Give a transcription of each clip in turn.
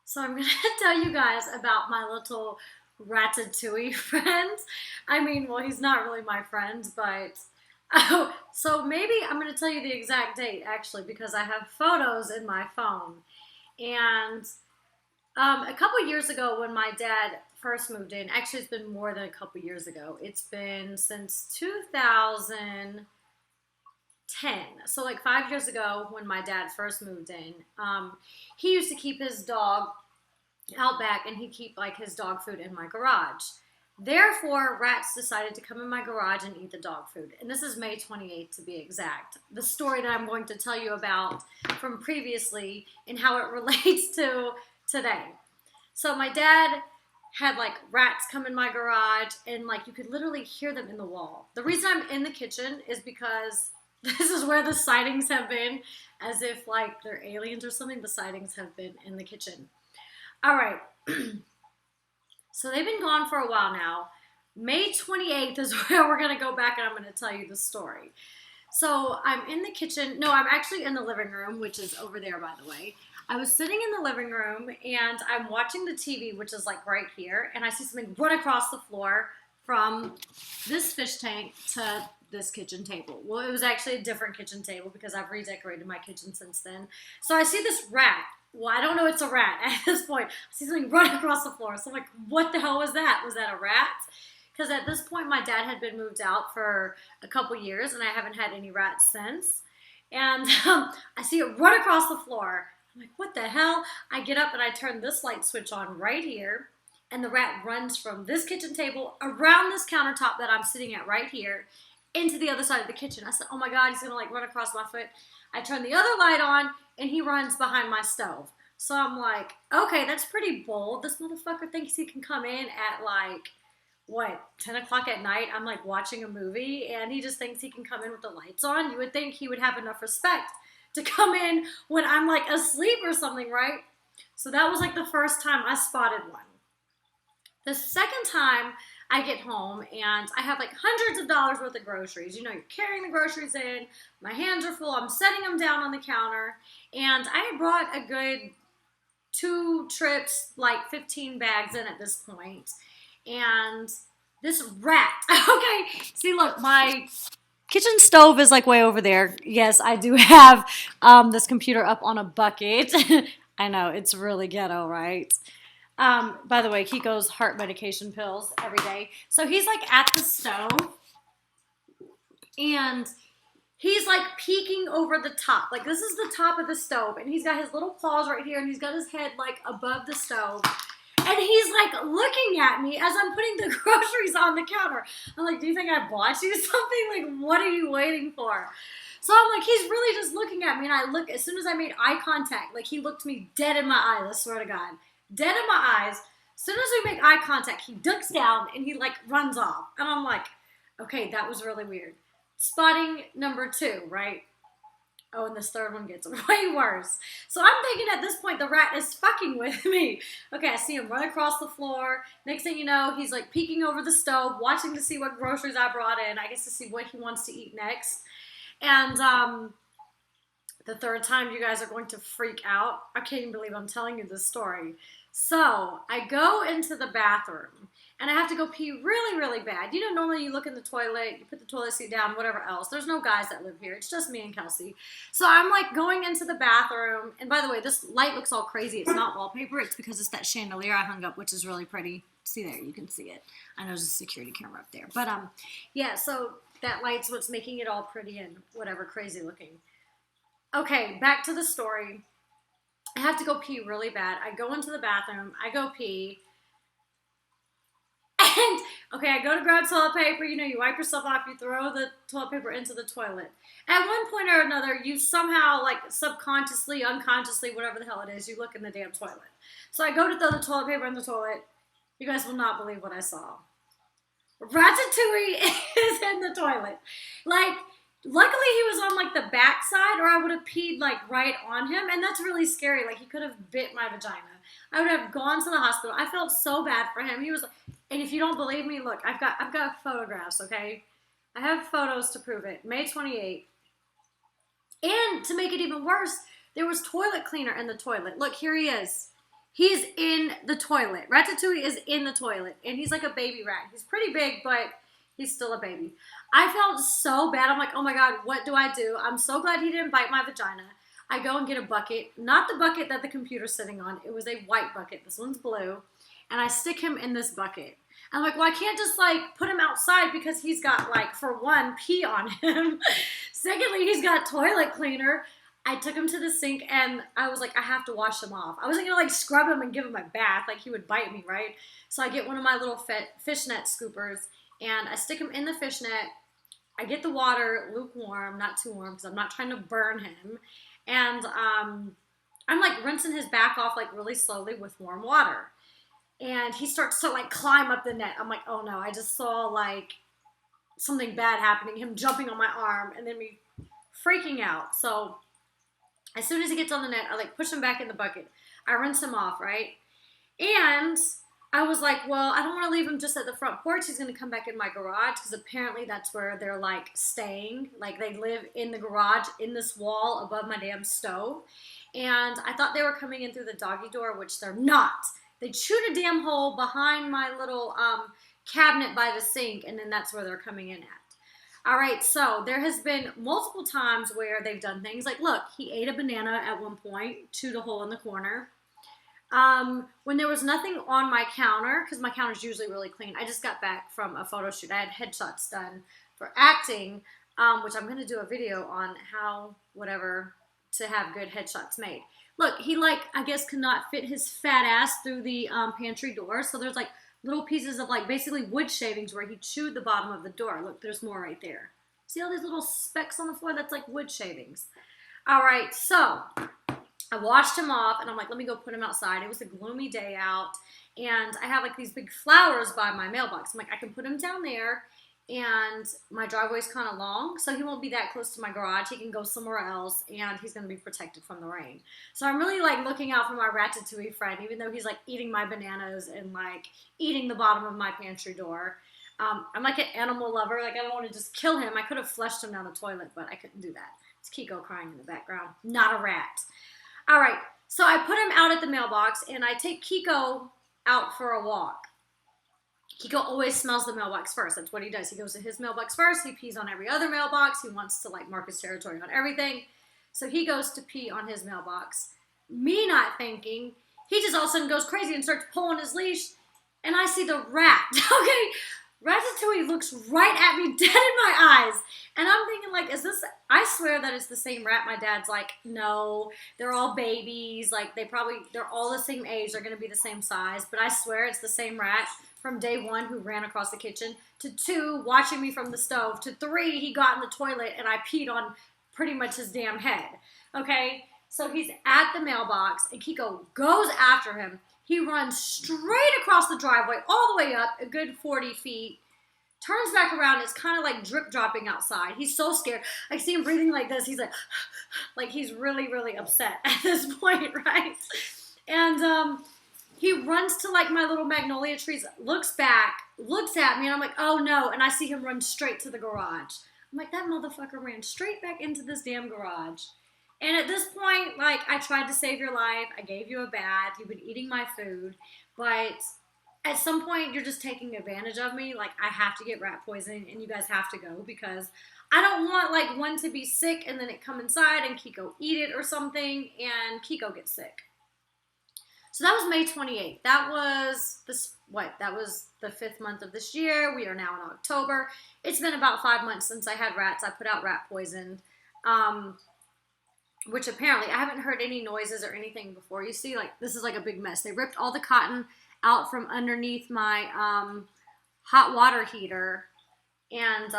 So I'm going to tell you guys about my little Ratatouille friend. Well, he's not really my friend, but so maybe I'm going to tell you the exact date actually because I have photos in my phone. And a couple years ago, when my dad first moved in, actually, it's been more than a couple years ago. It's been since 2010. So, like 5 years ago, when my dad first moved in, he used to keep his dog out back and he'd keep like his dog food in my garage. Therefore, rats decided to come in my garage and eat the dog food. And this is May 28th to be exact. The story that I'm going to tell you about from previously and how it relates to today. So my dad had like rats come in my garage and like you could literally hear them in the wall. The reason I'm in the kitchen is because this is where the sightings have been, as if like they're aliens or something. The sightings have been in the kitchen. All right. So they've been gone for a while now. May 28th is where we're going to go back and I'm going to tell you the story. So I'm in the kitchen. No, I'm actually in the living room, which is over there, by the way. I was sitting in the living room and I'm watching the TV, which is like right here. And I see something run across the floor from this fish tank to this kitchen table. Well, it was actually a different kitchen table because I've redecorated my kitchen since then. So I see this rat. Well, I don't know it's a rat at this point. I see something run across the floor. So I'm like, what the hell was that? Was that a rat? Because at this point, my dad had been moved out for a couple years, and I haven't had any rats since. And I see it run across the floor. I'm like, what the hell? I get up and I turn this light switch on right here, and the rat runs from this kitchen table around this countertop that I'm sitting at right here into the other side of the kitchen. I said, oh my God, he's gonna like run across my foot. I turn the other light on, and he runs behind my stove. So I'm like, okay, that's pretty bold. This motherfucker thinks he can come in at like, what, 10 o'clock at night? I'm like watching a movie, and he just thinks he can come in with the lights on. You would think he would have enough respect to come in when I'm like asleep or something, right? So that was like the first time I spotted one. The second time I get home and I have like hundreds of dollars worth of groceries. You know, you're carrying the groceries in, my hands are full, I'm setting them down on the counter, and I had brought a good 2 trips, like 15 bags in at this point. And this rat, okay, see, look, my kitchen stove is like way over there. Yes, I do have this computer up on a bucket. I know, it's really ghetto, right? By the way, Kiko's heart medication pills every day. So he's like at the stove and he's like peeking over the top. Like this is the top of the stove and he's got his little paws right here and he's got his head like above the stove. And he's like looking at me as I'm putting the groceries on the counter. I'm like, do you think I bought you something? Like, what are you waiting for? So I'm like, he's really just looking at me. And I look, as soon as I made eye contact, like he looked me dead in my eyes, I swear to God. Dead in my eyes. As soon as we make eye contact, he ducks down and he like runs off. And I'm like, okay, that was really weird. Spotting number 2, right? Oh, and this third one gets way worse. So I'm thinking at this point, the rat is fucking with me. Okay, I see him run across the floor. Next thing you know, he's like peeking over the stove, watching to see what groceries I brought in. I guess to see what he wants to eat next. And the third time, you guys are going to freak out. I can't even believe I'm telling you this story. So I go into the bathroom and I have to go pee really, really bad. You know, normally you look in the toilet, you put the toilet seat down, whatever else. There's no guys that live here. It's just me and Kelsey. So I'm like going into the bathroom. And by the way, this light looks all crazy. It's not wallpaper. It's because it's that chandelier I hung up, which is really pretty. See there, you can see it. I know there's a security camera up there. But yeah, so that light's what's making it all pretty and whatever crazy looking. Okay, back to the story. I have to go pee really bad. I go into the bathroom. I go pee. And, okay, I go to grab toilet paper. You know, you wipe yourself off. You throw the toilet paper into the toilet. At one point or another, you somehow, like, subconsciously, unconsciously, whatever the hell it is, you look in the damn toilet. So I go to throw the toilet paper in the toilet. You guys will not believe what I saw. Ratatouille is in the toilet. Like, luckily he was on like the back side or I would have peed like right on him. And that's really scary. Like he could have bit my vagina. I would have gone to the hospital. I felt so bad for him. He was, and if you don't believe me, look, I've got photographs, okay? I have photos to prove it. May 28th. And to make it even worse, there was toilet cleaner in the toilet. Look, here he is. He's in the toilet. Ratatouille is in the toilet, and he's like a baby rat. He's pretty big, but he's still a baby. I felt so bad. I'm like, oh my God, what do I do? I'm so glad he didn't bite my vagina. I go and get a bucket, not the bucket that the computer's sitting on. It was a white bucket. This one's blue. And I stick him in this bucket. I'm like, well, I can't just like put him outside because he's got like, for one, pee on him. Secondly, he's got toilet cleaner. I took him to the sink and I was like, I have to wash him off. I wasn't gonna like scrub him and give him a bath like he would bite me, right? So I get one of my little fishnet scoopers and I stick him in the fishnet. I get the water lukewarm, not too warm because I'm not trying to burn him. And I'm like rinsing his back off like really slowly with warm water. And he starts to like climb up the net. I'm like, oh no, I just saw like something bad happening, him jumping on my arm and then me freaking out. So as soon as he gets on the net, I like push him back in the bucket. I rinse him off, right? And I was like, well, I don't want to leave him just at the front porch. He's going to come back in my garage because apparently that's where they're like staying. Like they live in the garage in this wall above my damn stove. And I thought they were coming in through the doggy door, which they're not. They chewed a damn hole behind my little cabinet by the sink, and then that's where they're coming in at. All right, so there has been multiple times where they've done things like, look, he ate a banana at one point, chewed a hole in the corner. When there was nothing on my counter, because my counter's usually really clean. I just got back from a photo shoot. I had headshots done for acting, which I'm going to do a video on how, whatever, to have good headshots made. Look, he like, I guess, could not fit his fat ass through the pantry door. So there's like little pieces of like basically wood shavings where he chewed the bottom of the door. Look, there's more right there. See all these little specks on the floor? That's like wood shavings. All right, so I washed him off and I'm like, let me go put him outside. It was a gloomy day out and I have like these big flowers by my mailbox. I'm like, I can put him down there and my driveway's kind of long, so he won't be that close to my garage. He can go somewhere else and he's going to be protected from the rain. So I'm really like looking out for my Ratatouille friend, even though he's like eating my bananas and like eating the bottom of my pantry door. I'm like an animal lover. Like I don't want to just kill him. I could have flushed him down the toilet, but I couldn't do that. It's Kiko crying in the background, not a rat. All right, so I put him out at the mailbox and I take Kiko out for a walk. Kiko always smells the mailbox first. That's what he does. He goes to his mailbox first. He pees on every other mailbox. He wants to like mark his territory on everything. So he goes to pee on his mailbox. Me not thinking, he just all of a sudden goes crazy and starts pulling his leash. And I see the rat. Okay, Ratatouille looks right at me, dead in my eyes. And I'm thinking like, is this, I swear that it's the same rat. My dad's like, no, they're all babies. Like they're all the same age. They're going to be the same size. But I swear it's the same rat. From day one, who ran across the kitchen, to 2, watching me from the stove, to 3, he got in the toilet and I peed on pretty much his damn head. Okay, so he's at the mailbox and Kiko goes after him. He runs straight across the driveway, all the way up, a good 40 feet, turns back around. It's kind of like drip dropping outside. He's so scared. I see him breathing like this. He's like he's really, really upset at this point, right? And he runs to like my little magnolia trees, looks back, looks at me, and I'm like, oh no. And I see him run straight to the garage. I'm like, that motherfucker ran straight back into this damn garage. And at this point, like, I tried to save your life. I gave you a bath. You've been eating my food. But at some point, you're just taking advantage of me. Like, I have to get rat poison, and you guys have to go because I don't want, like, one to be sick and then it come inside and Kiko eat it or something and Kiko gets sick. So that was May 28th. That was that was the 5th month of this year. We are now in October. It's been about 5 months since I had rats. I put out rat poison, which apparently I haven't heard any noises or anything before. You see, like, this is like a big mess. They ripped all the cotton out from underneath my hot water heater, and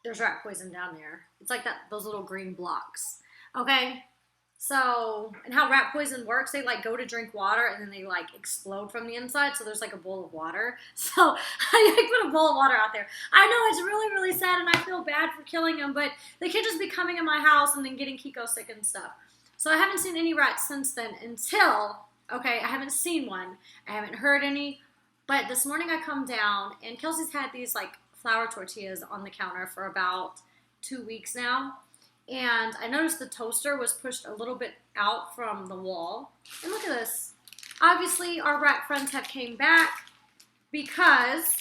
there's rat poison down there. It's like those little green blocks. Okay. So, and how rat poison works, they like go to drink water and then they like explode from the inside. So there's like a bowl of water. So I put a bowl of water out there. I know it's really, really sad and I feel bad for killing them, but they can't just be coming in my house and then getting Kiko sick and stuff. So I haven't seen any rats since then until, okay, I haven't seen one. I haven't heard any, but this morning I come down and Kelsey's had these like flour tortillas on the counter for about 2 weeks now. And I noticed the toaster was pushed a little bit out from the wall. And look at this. Obviously, our rat friends have came back because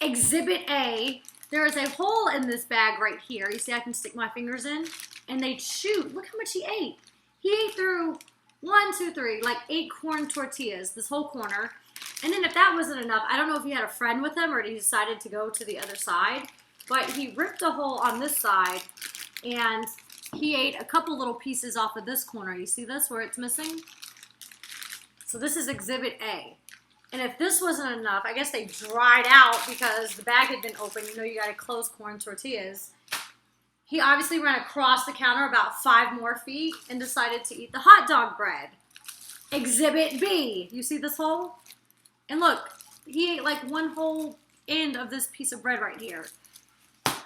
Exhibit A, there is a hole in this bag right here. You see I can stick my fingers in? And they chewed. Look how much he ate. He ate through 1, 2, 3, like 8 corn tortillas, this whole corner. And then if that wasn't enough, I don't know if he had a friend with him or he decided to go to the other side, but he ripped a hole on this side and he ate a couple little pieces off of this corner. You see this where it's missing? So this is Exhibit A. And if this wasn't enough, I guess they dried out because the bag had been open. You know you got to close corn tortillas. He obviously ran across the counter about 5 more feet and decided to eat the hot dog bread. Exhibit B. You see this hole? And look, he ate like one whole end of this piece of bread right here.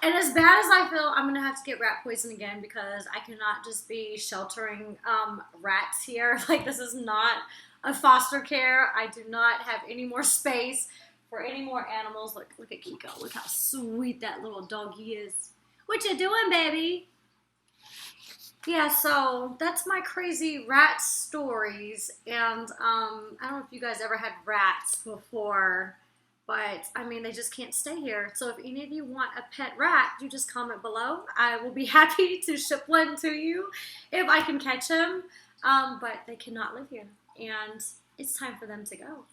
And as bad as I feel, I'm going to have to get rat poison again because I cannot just be sheltering rats here. Like, this is not a foster care. I do not have any more space for any more animals. Look at Kiko. Look how sweet that little doggy is. What you doing, baby? Yeah, so that's my crazy rat stories. And I don't know if you guys ever had rats before, but I mean, they just can't stay here. So if any of you want a pet rat, you just comment below. I will be happy to ship one to you if I can catch him. But they cannot live here. And it's time for them to go.